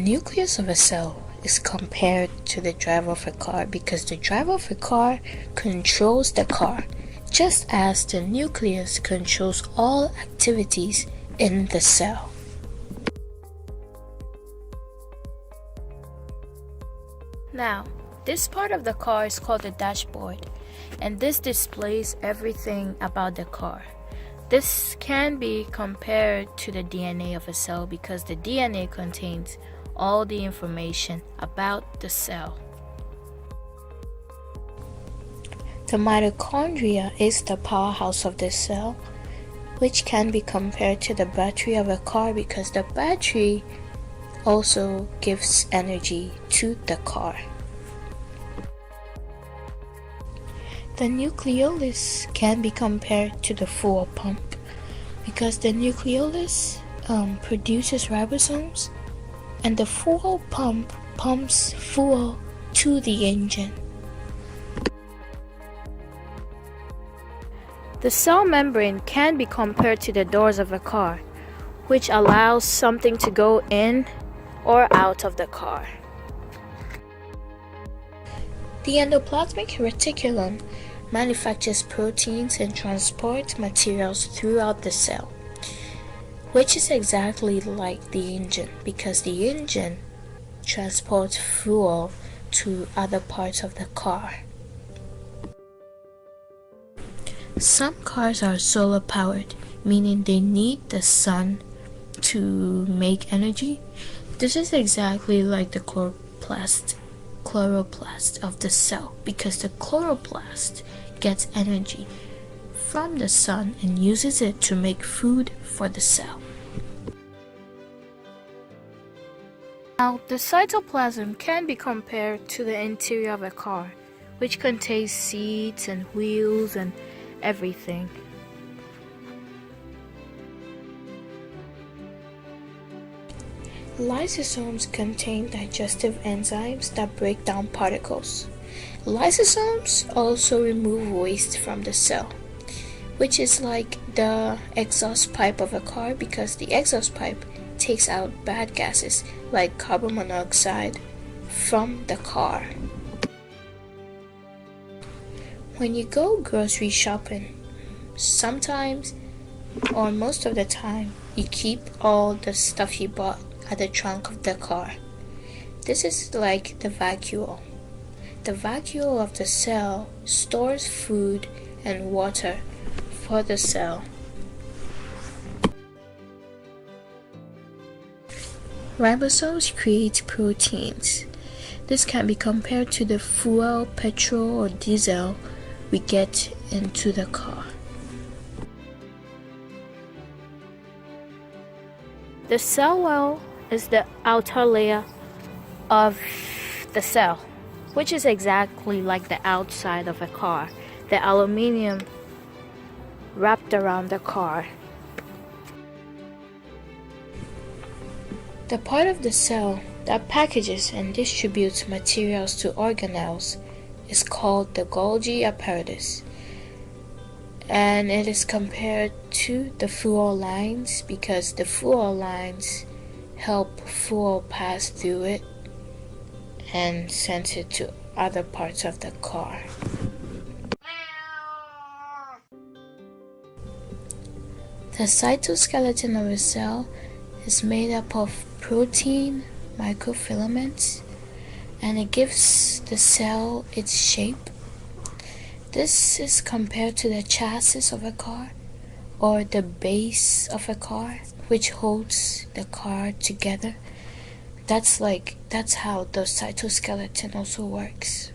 nucleus of a cell is compared to the driver of a car because the driver of a car controls the car, just as the nucleus controls all activities in the cell. Now, this part of the car is called the dashboard, and this displays everything about the car. This can be compared to the DNA of a cell because the DNA contains all the information about the cell. The mitochondria is the powerhouse of the cell, which can be compared to the battery of a car because the battery also gives energy to the car. The nucleolus can be compared to the fuel pump because the nucleolus produces ribosomes and the fuel pump pumps fuel to the engine. The cell membrane can be compared to the doors of a car, which allows something to go in or out of the car. The endoplasmic reticulum manufactures proteins and transports materials throughout the cell, which is exactly like the engine because the engine transports fuel to other parts of the car. Some cars are solar powered, meaning they need the sun to make energy. This is exactly like the chloroplast of the cell because the chloroplast gets energy from the sun and uses it to make food for the cell. Now, the cytoplasm can be compared to the interior of a car, which contains seats and wheels and everything. Lysosomes contain digestive enzymes that break down particles. Lysosomes also remove waste from the cell, which is like the exhaust pipe of a car because the exhaust pipe takes out bad gases like carbon monoxide from the car. When you go grocery shopping, sometimes or most of the time you keep all the stuff you bought at the trunk of the car. This is like the vacuole. The vacuole of the cell stores food and water for the cell. Ribosomes create proteins. This can be compared to the fuel, petrol, or diesel we get into the car. The cell wall is the outer layer of the cell, which is exactly like the outside of a car, the aluminum wrapped around the car. The part of the cell that packages and distributes materials to organelles is called the Golgi apparatus, and it is compared to the fuel lines because the fuel lines help fuel pass through it and send it to other parts of the car. The cytoskeleton of a cell is made up of protein microfilaments, and it gives the cell its shape. This is compared to the chassis of a car or the base of a car, which holds the car together. That's how the cytoskeleton also works.